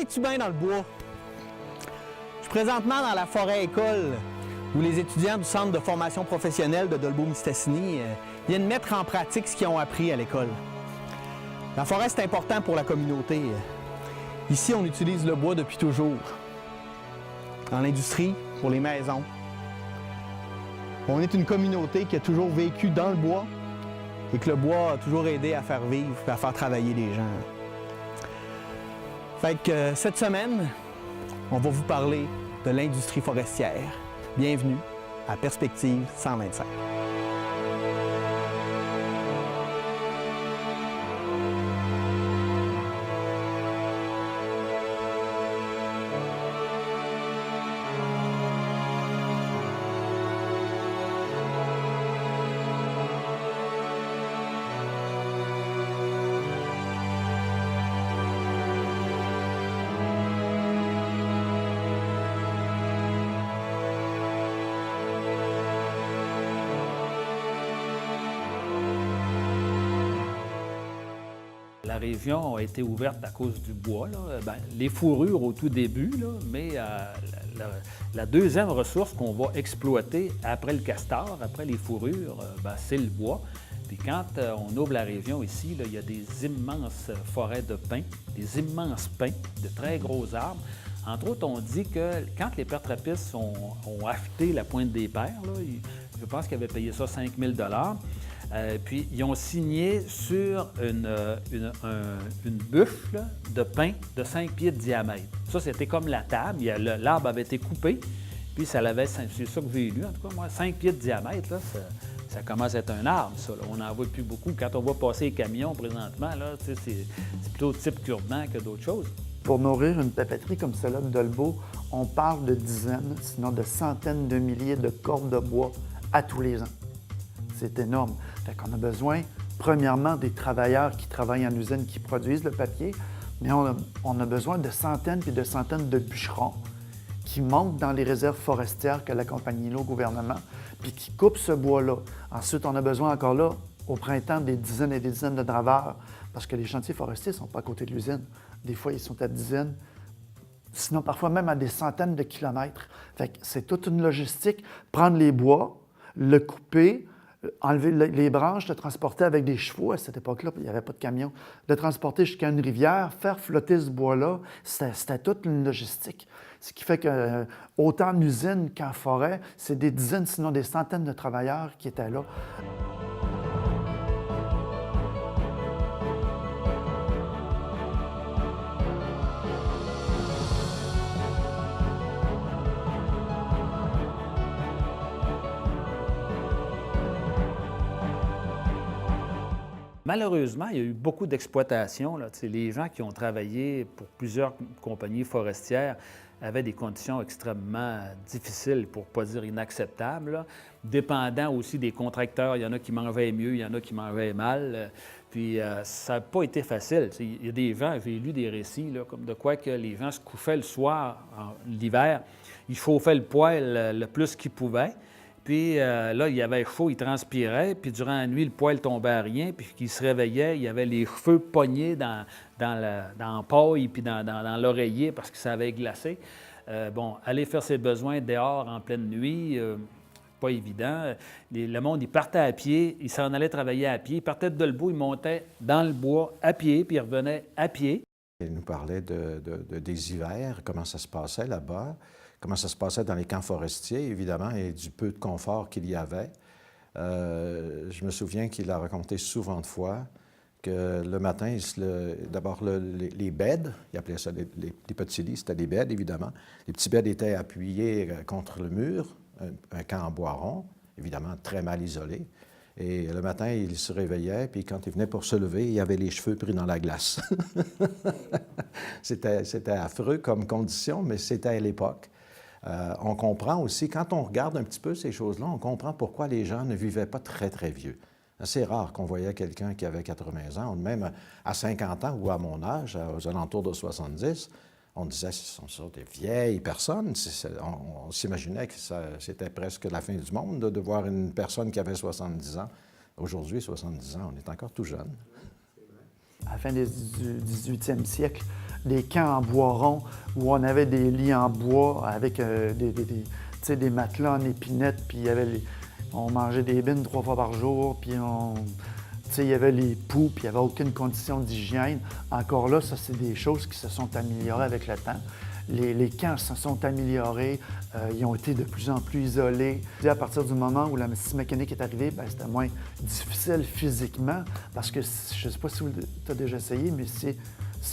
es-tu bien dans le bois? Je suis présentement dans la forêt école où les étudiants du Centre de formation professionnelle de Dolbeau-Mistassini viennent mettre en pratique ce qu'ils ont appris à l'école. La forêt, c'est important pour la communauté. Ici, on utilise le bois depuis toujours. Dans l'industrie, pour les maisons. On est une communauté qui a toujours vécu dans le bois et que le bois a toujours aidé à faire vivre et à faire travailler les gens. Fait que cette semaine, on va vous parler de l'industrie forestière. Bienvenue à Perspective 125. La région a été ouverte à cause du bois, là. Les fourrures au tout début, là, mais la deuxième ressource qu'on va exploiter après le castor, après les fourrures, c'est le bois. Puis quand on ouvre la région ici, là, il y a des immenses forêts de pins, des immenses pins, de très gros arbres. Entre autres, on dit que quand les pères-trappistes ont acheté la Pointe des Pères, là, je pense qu'ils avaient payé ça 5 000 puis ils ont signé sur une bûche là, de pin de 5 pieds de diamètre. Ça, c'était comme la table. L'arbre avait été coupé, puis ça avait, c'est ça que j'ai lu, en tout cas, moi, 5 pieds de diamètre, là, ça commence à être un arbre, ça. Là. On n'en voit plus beaucoup. Quand on voit passer les camions présentement, là, c'est plutôt type cure-dent que d'autres choses. Pour nourrir une papeterie comme celle-là de Dolbeau, on parle de dizaines, sinon de centaines de milliers de cordes de bois à tous les ans. C'est énorme. Fait qu'on a besoin, premièrement, des travailleurs qui travaillent en usine, qui produisent le papier, mais on a besoin de centaines et de centaines de bûcherons qui montent dans les réserves forestières que la compagnie là au gouvernement, puis qui coupent ce bois-là. Ensuite, on a besoin encore là, au printemps, des dizaines et des dizaines de draveurs, parce que les chantiers forestiers ne sont pas à côté de l'usine. Des fois, ils sont à dizaines, sinon parfois même à des centaines de kilomètres. Fait que c'est toute une logistique. Prendre les bois, le couper, enlever les branches, le transporter avec des chevaux. À cette époque-là, il n'y avait pas de camion. Le transporter jusqu'à une rivière, faire flotter ce bois-là, c'était toute une logistique. Ce qui fait que, autant en usine qu'en forêt, c'est des dizaines, sinon des centaines de travailleurs qui étaient là. Malheureusement, il y a eu beaucoup d'exploitation. Les gens qui ont travaillé pour plusieurs compagnies forestières avaient des conditions extrêmement difficiles, pour ne pas dire inacceptables, là. Dépendant aussi des contracteurs, il y en a qui mangeaient mieux, il y en a qui mangeaient mal. Puis ça n'a pas été facile. Il y a des gens, j'ai lu des récits, là, comme de quoi que les gens se couchaient le soir, l'hiver, ils chauffaient le poêle le plus qu'ils pouvaient. Puis là, il avait chaud, il transpirait, puis durant la nuit, le poêle tombait à rien, puis qu'il se réveillait, il avait les cheveux pognés dans la paille, puis dans l'oreiller parce que ça avait glacé. Aller faire ses besoins dehors en pleine nuit, pas évident. Le monde, il partait à pied, il s'en allait travailler à pied, il partait de Dolbeau, il montait dans le bois à pied, puis il revenait à pied. Il nous parlait des hivers, comment ça se passait là-bas. Comment ça se passait dans les camps forestiers, évidemment, et du peu de confort qu'il y avait. Je me souviens qu'il a raconté souvent de fois que le matin, d'abord les beds, il appelait ça les petits lits, c'était des beds, évidemment. Les petits beds étaient appuyés contre le mur, un camp en bois rond, évidemment très mal isolé. Et le matin, il se réveillait, puis quand il venait pour se lever, il avait les cheveux pris dans la glace. C'était affreux comme condition, mais c'était à l'époque. On comprend aussi, quand on regarde un petit peu ces choses-là, on comprend pourquoi les gens ne vivaient pas très, très vieux. C'est rare qu'on voyait quelqu'un qui avait 80 ans, ou même à 50 ans ou à mon âge, aux alentours de 70, on disait ce sont ça des vieilles personnes. On s'imaginait que c'était presque la fin du monde de voir une personne qui avait 70 ans. Aujourd'hui, 70 ans, on est encore tout jeune. À la fin du 18e siècle, des camps en bois rond où on avait des lits en bois avec des matelas en épinette, puis on mangeait des bines 3 fois par jour, puis il y avait les poux, puis il n'y avait aucune condition d'hygiène. Encore là, ça, c'est des choses qui se sont améliorées avec le temps. Les camps se sont améliorés, ils ont été de plus en plus isolés. À partir du moment où la scie mécanique est arrivée, c'était moins difficile physiquement, parce que je ne sais pas si tu as déjà essayé, mais s'il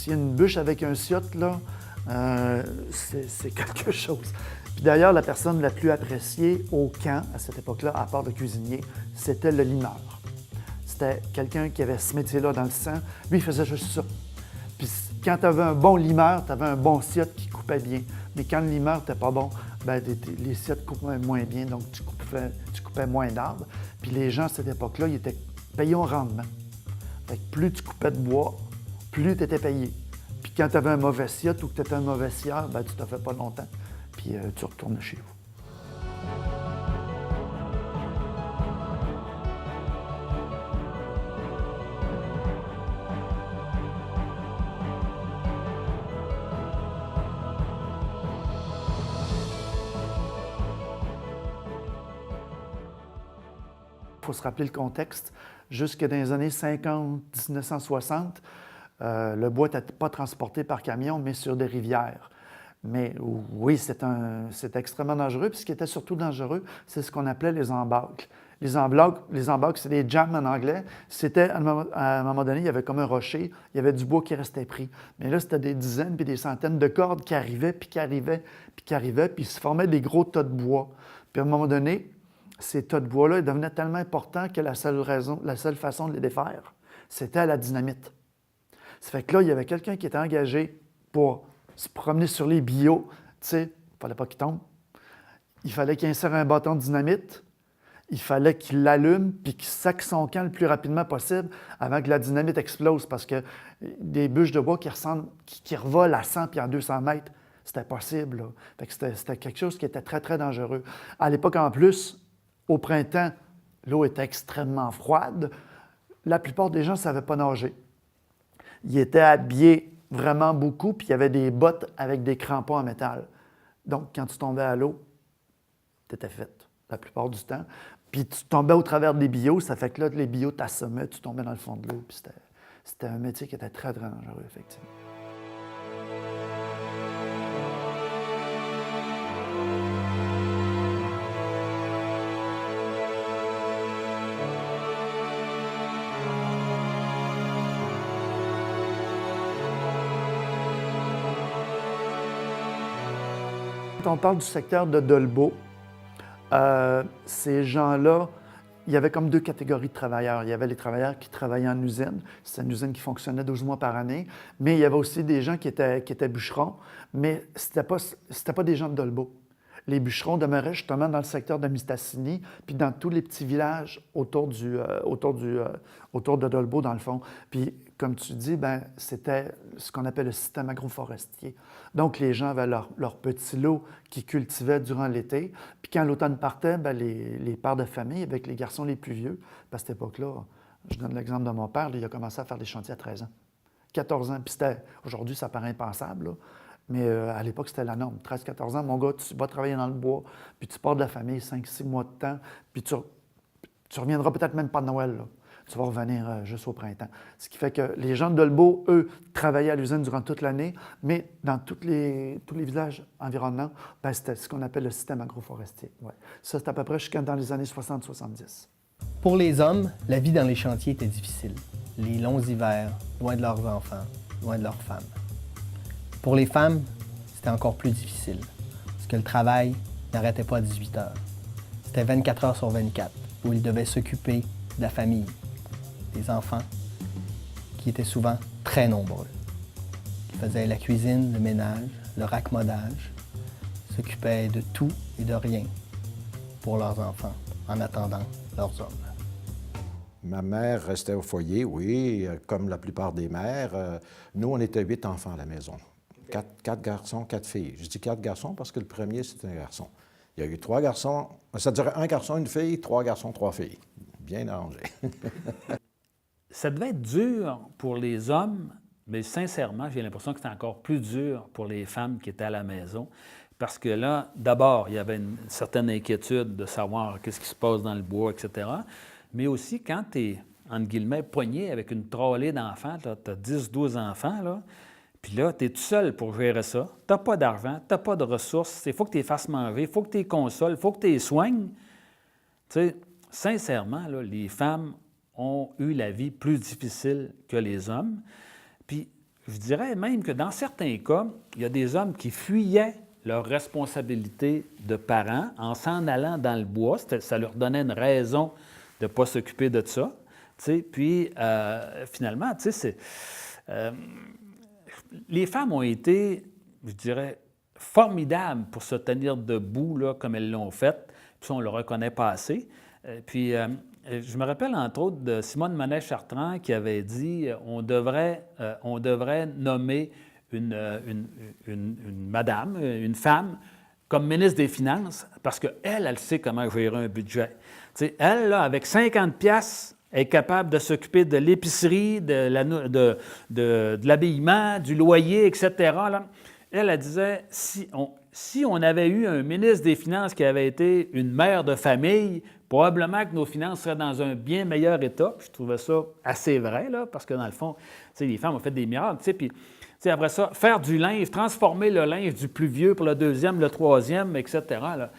y a une bûche avec un ciotte, là, c'est quelque chose. Puis d'ailleurs, la personne la plus appréciée au camp, à cette époque-là, à part le cuisinier, c'était le limeur. C'était quelqu'un qui avait ce métier-là dans le sang. Lui, il faisait juste ça. Puis quand tu avais un bon limeur, tu avais un bon ciotte qui coupait bien. Mais quand le limeur n'était pas bon, les ciottes coupaient moins bien, donc tu coupais moins d'arbres. Puis les gens, à cette époque-là, ils étaient payés au rendement. Fait que plus tu coupais de bois, plus tu étais payé. Puis quand tu avais un mauvais ciotte ou que tu étais un mauvais scieur, tu ne te fais pas longtemps. Puis tu retournes chez vous. Il faut se rappeler le contexte. Jusque dans les années 50, 1960, le bois n'était pas transporté par camion, mais sur des rivières. Mais oui, c'était extrêmement dangereux. Puis ce qui était surtout dangereux, c'est ce qu'on appelait les embâcles. Les embâcles, c'est des jams en anglais. C'était, à un moment donné, il y avait comme un rocher, il y avait du bois qui restait pris. Mais là, c'était des dizaines puis des centaines de cordes qui arrivaient, puis qui arrivaient, puis qui arrivaient, puis il se formaient des gros tas de bois. Puis à un moment donné, ces tas de bois-là devenaient tellement importants que la seule façon de les défaire, c'était à la dynamite. Ça fait que là, il y avait quelqu'un qui était engagé pour se promener sur les billots. Tu sais, il ne fallait pas qu'il tombe. Il fallait qu'il insère un bâton de dynamite. Il fallait qu'il l'allume puis qu'il saque son camp le plus rapidement possible avant que la dynamite explose, parce que des bûches de bois qui revolent à 100 puis en 200 mètres, c'était possible. Là. Fait que c'était quelque chose qui était très, très dangereux. À l'époque, en plus, au printemps, l'eau était extrêmement froide. La plupart des gens ne savaient pas nager. Ils étaient habillés vraiment beaucoup, puis il y avait des bottes avec des crampons en métal. Donc, quand tu tombais à l'eau, tu étais faite la plupart du temps. Puis tu tombais au travers des billots, ça fait que là, les billots t'assommaient, tu tombais dans le fond de l'eau. Puis c'était un métier qui était très, très dangereux, effectivement. Quand on parle du secteur de Dolbeau, ces gens-là, il y avait comme 2 catégories de travailleurs. Il y avait les travailleurs qui travaillaient en usine. C'était une usine qui fonctionnait 12 mois par année. Mais il y avait aussi des gens qui étaient bûcherons, mais ce n'était pas des gens de Dolbeau. Les bûcherons demeuraient justement dans le secteur de Mistassini, puis dans tous les petits villages autour de Dolbeau, dans le fond. Puis, comme tu dis, c'était ce qu'on appelle le système agroforestier. Donc, les gens avaient leur petits lots qu'ils cultivaient durant l'été. Puis, quand l'automne partait, les pères de famille, avec les garçons les plus vieux, à cette époque-là, je donne l'exemple de mon père, il a commencé à faire des chantiers à 13 ans, 14 ans. Puis, aujourd'hui, ça paraît impensable, là. Mais à l'époque, c'était la norme. 13-14 ans, mon gars, tu vas travailler dans le bois, puis tu pars de la famille 5-6 mois de temps, puis tu reviendras peut-être même pas de Noël, là. Tu vas revenir juste au printemps. Ce qui fait que les gens de Dolbeau, eux, travaillaient à l'usine durant toute l'année, mais dans tous les villages environnants, c'était ce qu'on appelle le système agroforestier. Ouais. Ça, c'est à peu près jusqu'à dans les années 60-70. Pour les hommes, la vie dans les chantiers était difficile. Les longs hivers, loin de leurs enfants, loin de leurs femmes. Pour les femmes, c'était encore plus difficile, parce que le travail n'arrêtait pas à 18 heures. C'était 24 heures sur 24, où ils devaient s'occuper de la famille, des enfants, qui étaient souvent très nombreux. Ils faisaient la cuisine, le ménage, le raccommodage, s'occupaient de tout et de rien pour leurs enfants, en attendant leurs hommes. Ma mère restait au foyer, oui, comme la plupart des mères. Nous, on était 8 enfants à la maison. 4 garçons, 4 filles. Je dis 4 garçons parce que le premier, c'était un garçon. Il y a eu 3 garçons, ça dirait 1 garçon, 1 fille, 3 garçons, 3 filles. Bien arrangé. Ça devait être dur pour les hommes Mais sincèrement, j'ai l'impression que c'était encore plus dur pour les femmes qui étaient à la maison. Parce que là, d'abord, il y avait une certaine inquiétude de savoir qu'est-ce qui se passe dans le bois, etc. Mais aussi, quand tu es, entre guillemets, poigné avec une trollée d'enfants, tu as 10-12 enfants, là, puis là, tu es tout seul pour gérer ça. Tu n'as pas d'argent, tu n'as pas de ressources. Il faut que tu les fasses manger, il faut que tu les consoles, il faut que tu les soignes. Tu sais, sincèrement, là, les femmes ont eu la vie plus difficile que les hommes. Puis, je dirais même que dans certains cas, il y a des hommes qui fuyaient leurs responsabilités de parents en s'en allant dans le bois. Ça leur donnait une raison de ne pas s'occuper de ça. Puis, finalement, les femmes ont été, je dirais, formidables pour se tenir debout là, comme elles l'ont fait. Puis, on ne le reconnaît pas assez. Puis, je me rappelle, entre autres, de Simone Monet-Chartrand qui avait dit on devrait nommer une madame, une femme, comme ministre des Finances, parce qu'elle sait comment gérer un budget. T'sais, elle, là, avec 50 piastres, est capable de s'occuper de l'épicerie, de l'habillement, du loyer, etc. Là. Elle disait, si on avait eu un ministre des Finances qui avait été une mère de famille, probablement que nos finances seraient dans un bien meilleur état. Je trouvais ça assez vrai, là, parce que dans le fond, les femmes ont fait des miracles. Puis, après ça, faire du linge, transformer le linge du plus vieux pour le deuxième, le troisième, etc. Là.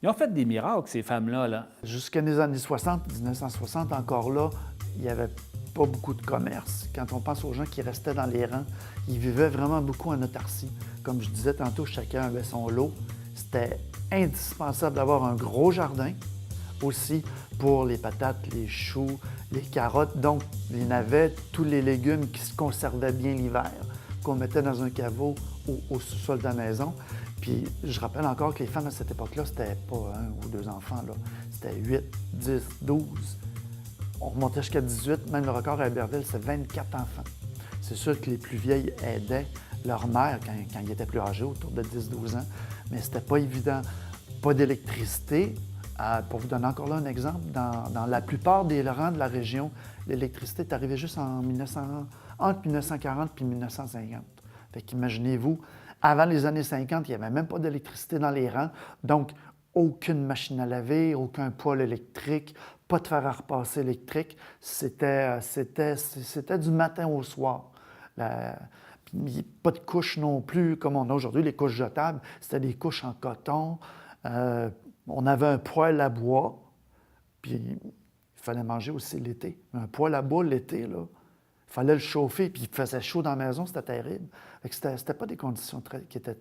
Ils ont fait des miracles, ces femmes-là. Là. Jusqu'à les années 60, 1960, encore là, il n'y avait pas beaucoup de commerce. Quand on pense aux gens qui restaient dans les rangs, ils vivaient vraiment beaucoup en autarcie. Comme je disais tantôt, chacun avait son lot. C'était indispensable d'avoir un gros jardin, aussi pour les patates, les choux, les carottes. Donc, les navets, tous les légumes qui se conservaient bien l'hiver, qu'on mettait dans un caveau ou au sous-sol de la maison. Puis, je rappelle encore que les femmes à cette époque-là, c'était pas 1 ou 2 enfants, là. C'était 8, 10, 12. On remontait jusqu'à 18. Même le record à Iberville, c'est 24 enfants. C'est sûr que les plus vieilles aidaient leur mère quand ils étaient plus âgés, autour de 10-12 ans. Mais c'était pas évident. Pas d'électricité. Pour vous donner encore là un exemple, dans la plupart des rangs de la région, l'électricité est arrivée juste entre 1940 et 1950. Fait qu'imaginez-vous, avant les années 50, il n'y avait même pas d'électricité dans les rangs, donc aucune machine à laver, aucun poêle électrique, pas de fer à repasser électrique. C'était du matin au soir. Pas de couches non plus, comme on a aujourd'hui, les couches jetables. C'était des couches en coton. On avait un poêle à bois, puis il fallait manger aussi l'été. Un poêle à bois l'été, là, il fallait le chauffer, puis il faisait chaud dans la maison, c'était terrible. C'était pas des conditions qui étaient...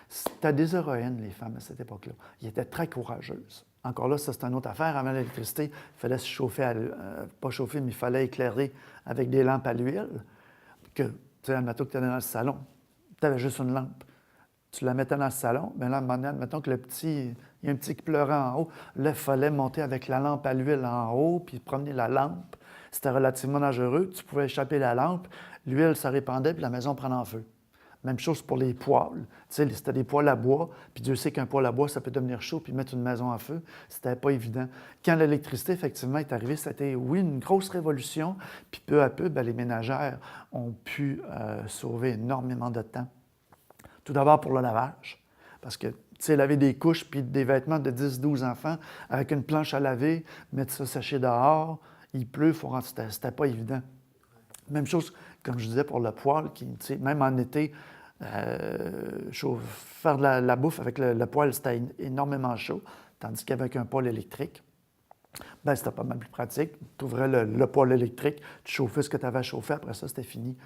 C'était des héroïnes, les femmes, à cette époque-là. Ils étaient très courageuses. Encore là, ça, c'est une autre affaire. Avant l'électricité, il fallait se chauffer, pas chauffer, mais il fallait éclairer avec des lampes à l'huile. Tu sais, admettons que tu étais dans le salon, tu avais juste une lampe. Tu la mettais dans le salon, bien là, à un moment donné, admettons que il y a un petit qui pleurait en haut. Là, il fallait monter avec la lampe à l'huile en haut, puis promener la lampe. C'était relativement dangereux. Tu pouvais échapper la lampe, l'huile se répandait, puis la maison prenait en feu. Même chose pour les poêles. Tu sais, c'était des poêles à bois, puis Dieu sait qu'un poêle à bois, ça peut devenir chaud, puis mettre une maison en feu. C'était pas évident. Quand l'électricité, effectivement, est arrivée, c'était, oui, une grosse révolution, puis peu à peu, bien, les ménagères ont pu sauver énormément de temps. Tout d'abord pour le lavage, parce que, tu sais, laver des couches puis des vêtements de 10-12 enfants avec une planche à laver, mettre ça sécher dehors, il pleut, c'était pas évident. Même chose, comme je disais, pour le poêle, qui, tu sais, même en été, faire de la bouffe avec le poêle, c'était énormément chaud, tandis qu'avec un poêle électrique, bien, c'était pas mal plus pratique. Tu ouvrais le poêle électrique, tu chauffais ce que tu avais à chauffer, après ça, c'était fini.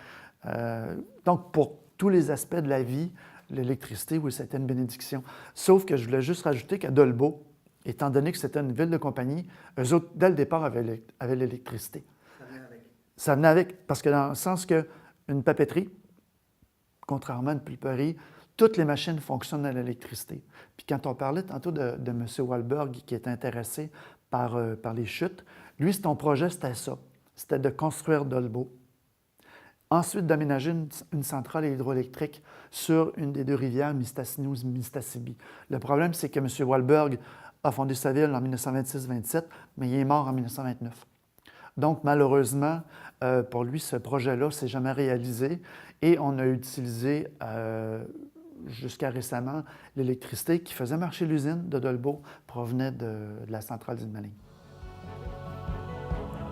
Donc, pour tous les aspects de la vie, l'électricité, oui, c'était une bénédiction. Sauf que je voulais juste rajouter qu'à Dolbeau, étant donné que c'était une ville de compagnie, eux autres, dès le départ, avaient l'électricité. Ça venait avec. Parce que dans le sens qu'une papeterie, contrairement à une pulperie, toutes les machines fonctionnent à l'électricité. Puis quand on parlait tantôt de M. Wahlberg qui est intéressé par les chutes, lui, son projet, c'était ça. C'était de construire Dolbeau. Ensuite, d'aménager une centrale hydroélectrique sur une des 2 rivières, Mistassini ou Mistassini. Le problème, c'est que M. Wahlberg a fondé sa ville en 1926-27, mais il est mort en 1929. Donc, malheureusement, pour lui, ce projet-là ne s'est jamais réalisé et on a utilisé jusqu'à récemment l'électricité qui faisait marcher l'usine de Dolbeau provenait de la centrale d'Île Maline.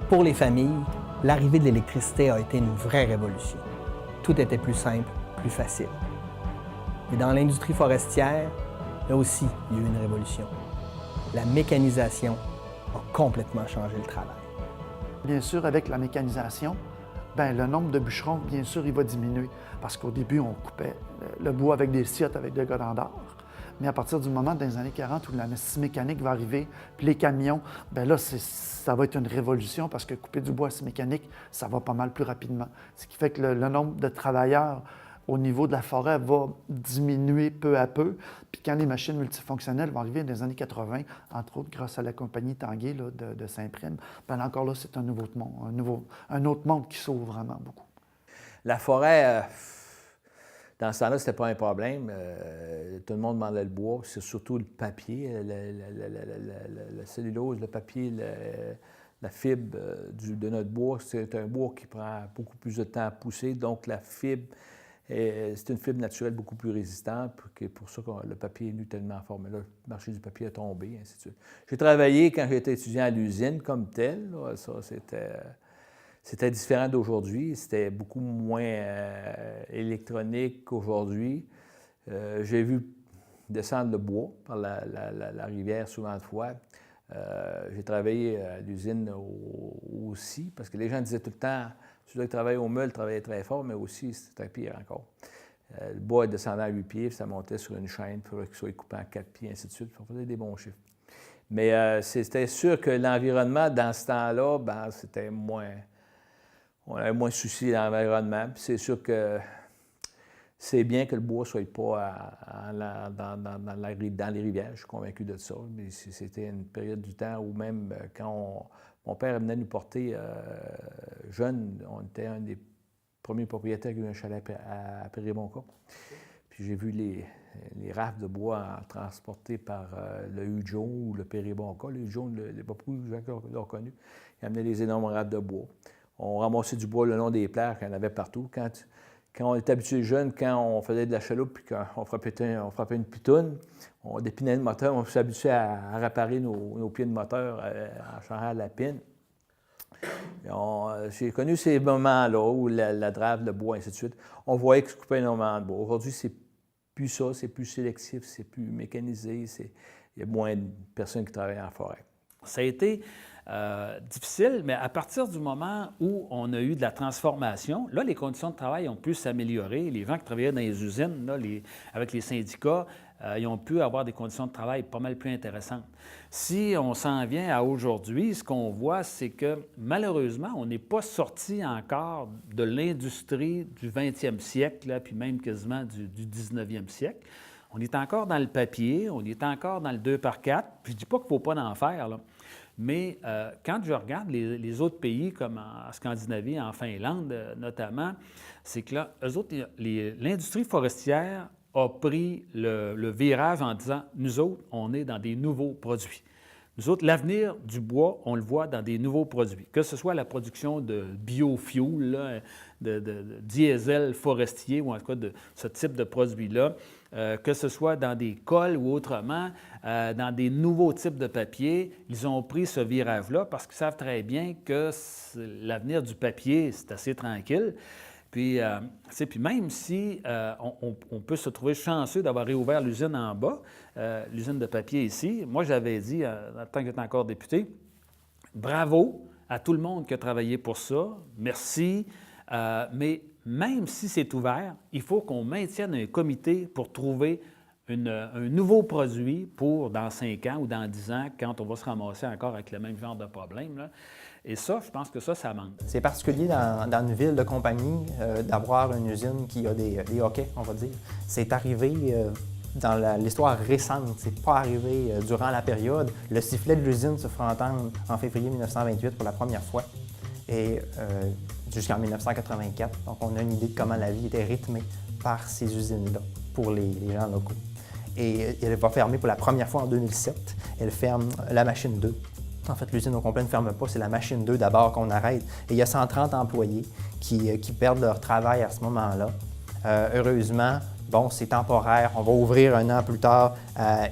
Pour les familles, l'arrivée de l'électricité a été une vraie révolution. Tout était plus simple, plus facile. Mais dans l'industrie forestière, là aussi, il y a eu une révolution. La mécanisation a complètement changé le travail. Bien sûr, avec la mécanisation, bien, le nombre de bûcherons, bien sûr, il va diminuer. Parce qu'au début, on coupait le bois avec des sciottes, avec des godans d'or. Mais à partir du moment, dans les années 40, où la scie mécanique va arriver, puis les camions, bien là, ça va être une révolution parce que couper du bois à scie mécanique, ça va pas mal plus rapidement. Ce qui fait que le nombre de travailleurs au niveau de la forêt va diminuer peu à peu. Puis quand les machines multifonctionnelles vont arriver dans les années 80, entre autres grâce à la compagnie Tanguay là, de Saint-Prime, bien encore là, c'est un autre monde qui s'ouvre vraiment beaucoup. La forêt, dans ce temps-là, c'était pas un problème. Tout le monde demandait le bois, c'est surtout le papier, la cellulose, le papier, la fibre de notre bois. C'est un bois qui prend beaucoup plus de temps à pousser, donc la fibre, c'est une fibre naturelle beaucoup plus résistante, c'est pour ça que le papier est nu tellement fort. Mais là, le marché du papier a tombé, ainsi de suite. J'ai travaillé quand j'étais étudiant à l'usine comme tel. Là, ça, c'était différent d'aujourd'hui. C'était beaucoup moins électronique qu'aujourd'hui. J'ai vu descendre le bois par la rivière souvent de fois. J'ai travaillé à l'usine aussi, parce que les gens disaient tout le temps, celui qui travaillait au meule travaillait très fort, mais aussi c'était pire encore. Le bois descendait à 8 pieds, puis ça montait sur une chaîne, il fallait qu'il soit coupé en 4 pieds, ainsi de suite. Il faisait des bons chiffres. Mais c'était sûr que l'environnement, dans ce temps-là, ben, c'était moins... On avait moins de soucis de l'environnement. Puis c'est sûr que c'est bien que le bois ne soit pas dans les rivières. Je suis convaincu de ça. Mais c'était une période du temps où même quand mon père venait nous porter jeune, on était un des premiers propriétaires qui a eu un chalet à Péribonca. Puis j'ai vu les rafles de bois transportées par le Hujon ou le Péribonca. Le Hujon, les beaucoup de gens qui l'ont connu, ils amenaient des énormes rafles de bois. On ramassait du bois le long des plaires qu'il y en avait partout. Quand on était habitué jeune, quand on faisait de la chaloupe et qu'on frappait une pitoune, on dépinait le moteur, on s'habituait à réparer nos pieds de moteur en changeant à la pine. J'ai connu ces moments-là où la drave, le bois, ainsi de suite. On voyait que se coupait énormément de bois. Aujourd'hui, c'est plus ça, c'est plus sélectif, c'est plus mécanisé, il y a moins de personnes qui travaillent en forêt. Ça a été difficile, mais à partir du moment où on a eu de la transformation, là, les conditions de travail ont pu s'améliorer. Les gens qui travaillaient dans les usines, là, avec les syndicats, ils ont pu avoir des conditions de travail pas mal plus intéressantes. Si on s'en vient à aujourd'hui, ce qu'on voit, c'est que malheureusement, on n'est pas sorti encore de l'industrie du 20e siècle, là, puis même quasiment du 19e siècle. On est encore dans le papier, on est encore dans le 2x4, puis je ne dis pas qu'il ne faut pas en faire, là. Mais quand je regarde les autres pays, comme en Scandinavie, en Finlande notamment, c'est que là, eux autres, l'industrie forestière a pris le virage en disant, nous autres, on est dans des nouveaux produits. Nous autres, l'avenir du bois, on le voit dans des nouveaux produits, que ce soit la production de biofuel, là, de diesel forestier, ou en tout cas de ce type de produit-là, que ce soit dans des cols ou autrement, dans des nouveaux types de papier. Ils ont pris ce virage-là parce qu'ils savent très bien que l'avenir du papier, c'est assez tranquille. Puis, puis même si on peut se trouver chanceux d'avoir réouvert l'usine en bas, l'usine de papier ici, moi j'avais dit, tant que j'étais encore député, bravo à tout le monde qui a travaillé pour ça, merci, mais même si c'est ouvert, il faut qu'on maintienne un comité pour trouver un nouveau produit pour dans 5 ans ou dans 10 ans, quand on va se ramasser encore avec le même genre de problème, là. Et ça, je pense que ça manque. C'est particulier dans une ville de compagnie d'avoir une usine qui a des hockey, on va dire. C'est arrivé dans l'histoire récente, c'est pas arrivé durant la période. Le sifflet de l'usine se fera entendre en février 1928 pour la première fois et jusqu'en 1984. Donc on a une idée de comment la vie était rythmée par ces usines-là pour les gens locaux. Et elle va fermer pour la première fois en 2007. Elle ferme la machine 2. En fait, l'usine au complet ne ferme pas, c'est la machine 2 d'abord qu'on arrête. Et il y a 130 employés qui perdent leur travail à ce moment-là. Heureusement, bon, c'est temporaire, on va ouvrir un an plus tard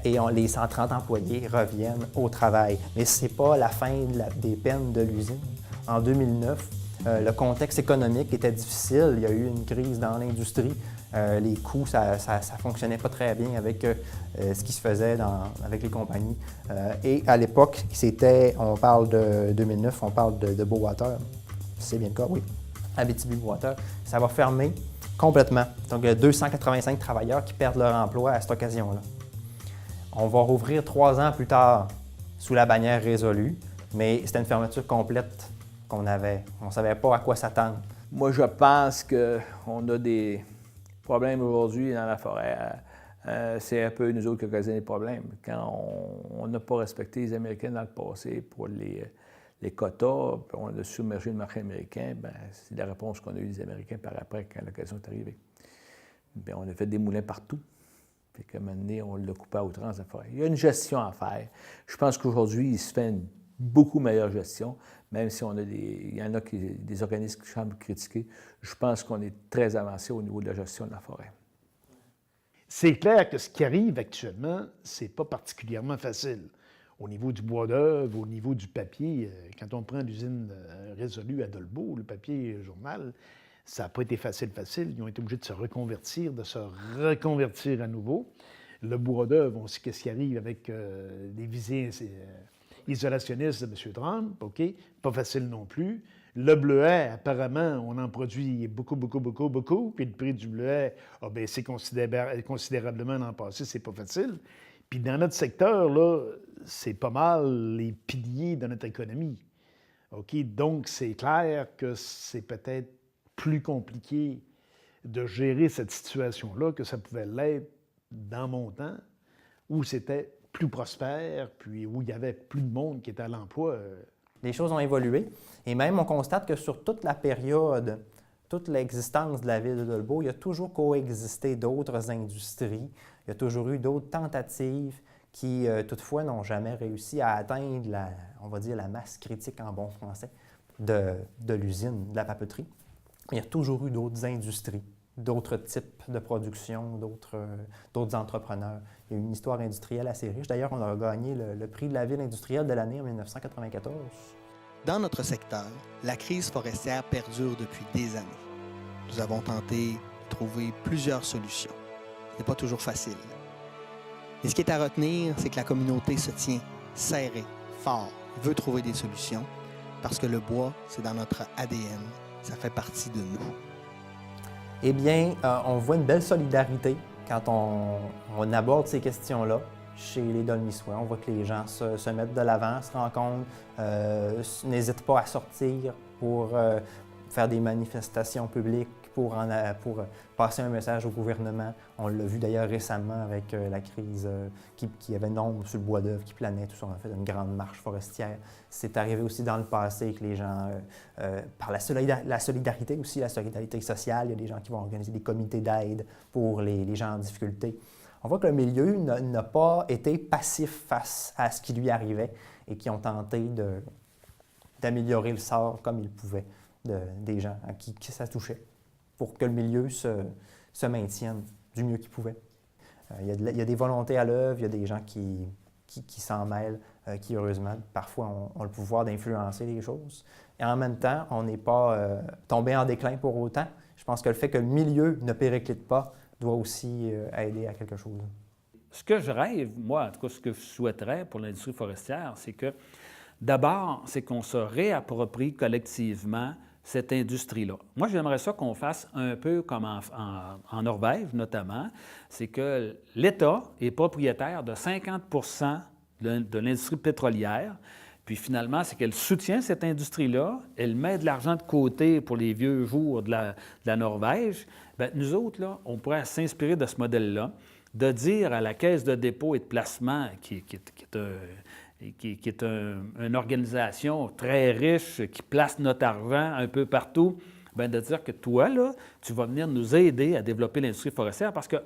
et les 130 employés reviennent au travail. Mais ce n'est pas la fin des peines de l'usine. En 2009, le contexte économique était difficile, il y a eu une crise dans l'industrie. Les coûts, ça ne fonctionnait pas très bien avec ce qui se faisait avec les compagnies. Et à l'époque, on parle de 2009, on parle de Bowater. C'est bien le cas, oui. Abitibi-Bowater. Ça va fermer complètement. Donc, il y a 285 travailleurs qui perdent leur emploi à cette occasion-là. On va rouvrir 3 ans plus tard sous la bannière résolue, mais c'était une fermeture complète qu'on avait. On ne savait pas à quoi s'attendre. Moi, je pense qu'on a des problèmes aujourd'hui dans la forêt. C'est un peu nous autres qui occasionnent les problèmes. Quand on n'a pas respecté les Américains dans le passé pour les quotas, puis on a submergé le marché américain, bien, c'est la réponse qu'on a eue des Américains par après quand l'occasion est arrivée. Bien, on a fait des moulins partout. Puis qu'à un moment donné, on l'a coupé à outrance la forêt. Il y a une gestion à faire. Je pense qu'aujourd'hui, il se fait une beaucoup meilleure gestion, même si il y en a des organismes qui semblent critiquer. Je pense qu'on est très avancé au niveau de la gestion de la forêt. C'est clair que ce qui arrive actuellement, c'est pas particulièrement facile. Au niveau du bois d'œuvre, au niveau du papier, quand on prend l'usine Résolue à Dolbeau, le papier journal, ça n'a pas été facile. Ils ont été obligés de se reconvertir à nouveau. Le bois d'œuvre, on sait qu'est-ce qui arrive avec les visées isolationnistes de M. Trump, OK? Pas facile non plus. Le bleuet, apparemment, on en produit beaucoup, puis le prix du bleuet a baissé considérablement l'an passé, c'est pas facile. Puis dans notre secteur, là, c'est pas mal les piliers de notre économie. OK? Donc, c'est clair que c'est peut-être plus compliqué de gérer cette situation-là que ça pouvait l'être dans mon temps, où c'était plus prospère, puis où il y avait plus de monde qui était à l'emploi. Les choses ont évolué et même on constate que sur toute la période, toute l'existence de la ville de Dolbeau, il y a toujours coexisté d'autres industries, il y a toujours eu d'autres tentatives qui, toutefois, n'ont jamais réussi à atteindre la masse critique en bon français de l'usine, de la papeterie. Il y a toujours eu d'autres industries, d'autres types de production, d'autres entrepreneurs. Il y a une histoire industrielle assez riche. D'ailleurs, on a gagné le prix de la ville industrielle de l'année en 1994. Dans notre secteur, la crise forestière perdure depuis des années. Nous avons tenté de trouver plusieurs solutions. Ce n'est pas toujours facile. Mais ce qui est à retenir, c'est que la communauté se tient serrée, fort, veut trouver des solutions, parce que le bois, c'est dans notre ADN, ça fait partie de nous. Eh bien, on voit une belle solidarité quand on aborde ces questions-là chez les Dolmissois. On voit que les gens se mettent de l'avant, se rencontrent, n'hésitent pas à sortir pour faire des manifestations publiques, pour passer un message au gouvernement. On l'a vu d'ailleurs récemment avec la crise qui avait nombre sur le bois d'œuvre qui planait, tout ça. On a fait une grande marche forestière. C'est arrivé aussi dans le passé que les gens, par la solidarité aussi, la solidarité sociale, il y a des gens qui vont organiser des comités d'aide pour les gens en difficulté. On voit que le milieu n'a pas été passif face à ce qui lui arrivait et qui ont tenté d'améliorer le sort comme ils pouvaient des gens à qui ça touchait, pour que le milieu se maintienne du mieux qu'il pouvait. Il y a des volontés à l'œuvre, il y a des gens qui s'en mêlent, qui, heureusement, parfois ont le pouvoir d'influencer les choses. Et en même temps, on n'est pas tombé en déclin pour autant. Je pense que le fait que le milieu ne périclite pas doit aussi aider à quelque chose. Ce que je rêve, moi, en tout cas, ce que je souhaiterais pour l'industrie forestière, c'est que, d'abord, c'est qu'on se réapproprie collectivement cette industrie-là. Moi, j'aimerais ça qu'on fasse un peu comme en Norvège, notamment, c'est que l'État est propriétaire de 50 de l'industrie pétrolière, puis finalement, c'est qu'elle soutient cette industrie-là, elle met de l'argent de côté pour les vieux jours de la Norvège. Bien, nous autres, là, on pourrait s'inspirer de ce modèle-là, de dire à la Caisse de dépôt et de placement, qui est une organisation très riche, qui place notre argent un peu partout, bien, de dire que toi, là, tu vas venir nous aider à développer l'industrie forestière parce que,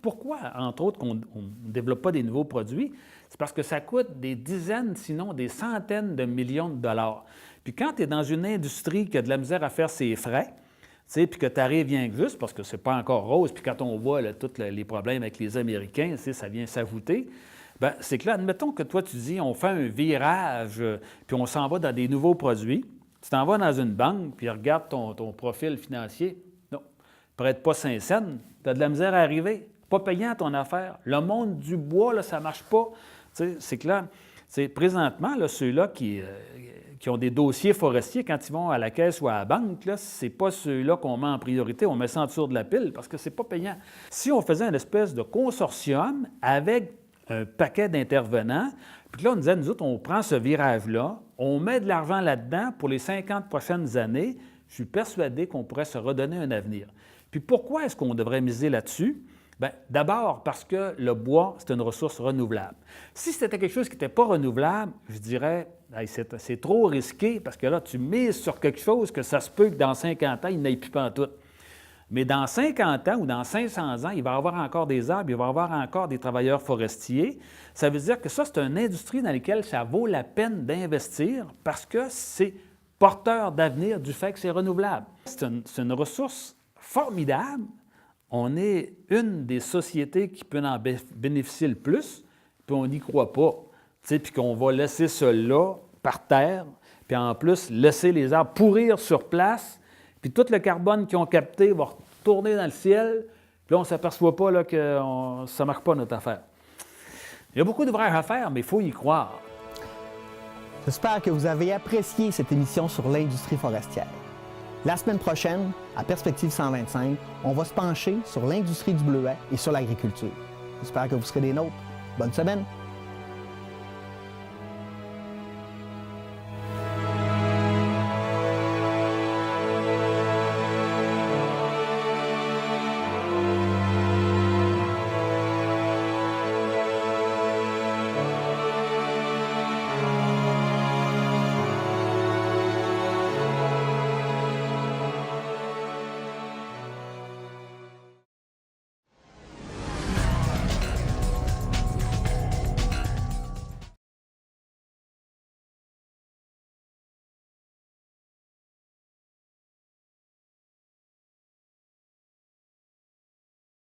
pourquoi, entre autres, qu'on ne développe pas des nouveaux produits, C'est parce que ça coûte des dizaines, sinon des centaines de millions de dollars. Puis quand tu es dans une industrie qui a de la misère à faire ses frais, puis que tu arrives bien que juste, parce que c'est pas encore rose, puis quand on voit tous les problèmes avec les Américains, ça vient s'ajouter, bien, c'est que là, admettons que toi, tu dis, on fait un virage, puis on s'en va dans des nouveaux produits. Tu t'en vas dans une banque, puis regarde ton profil financier. Non, prête pas 5 cents, tu as de la misère à arriver. Pas payant ton affaire. Le monde du bois, là, ça ne marche pas. C'est que là, présentement, là, ceux-là qui ont des dossiers forestiers, quand ils vont à la caisse ou à la banque, ce n'est pas ceux-là qu'on met en priorité, on met ça en dessous de la pile parce que ce n'est pas payant. Si on faisait une espèce de consortium avec un paquet d'intervenants, puis là, on disait, nous autres, on prend ce virage-là, on met de l'argent là-dedans pour les 50 prochaines années, je suis persuadé qu'on pourrait se redonner un avenir. Puis pourquoi est-ce qu'on devrait miser là-dessus? Bien, d'abord parce que le bois, c'est une ressource renouvelable. Si c'était quelque chose qui n'était pas renouvelable, je dirais, hey, c'est trop risqué parce que là, tu mises sur quelque chose que ça se peut que dans 50 ans, il n'aille plus pantoute. Mais dans 50 ans ou dans 500 ans, il va y avoir encore des arbres, il va y avoir encore des travailleurs forestiers. Ça veut dire que ça, c'est une industrie dans laquelle ça vaut la peine d'investir parce que c'est porteur d'avenir du fait que c'est renouvelable. C'est une ressource formidable. On est une des sociétés qui peut en bénéficier le plus, puis on n'y croit pas. Puis qu'on va laisser ça là, par terre, puis en plus, laisser les arbres pourrir sur place, puis tout le carbone qu'ils ont capté va retourner dans le ciel, puis là, on ne s'aperçoit pas là, que ça ne marche pas notre affaire. Il y a beaucoup d'ouvrages à faire, mais il faut y croire. J'espère que vous avez apprécié cette émission sur l'industrie forestière. La semaine prochaine, à Perspective 125, on va se pencher sur l'industrie du bleuet et sur l'agriculture. J'espère que vous serez des nôtres. Bonne semaine!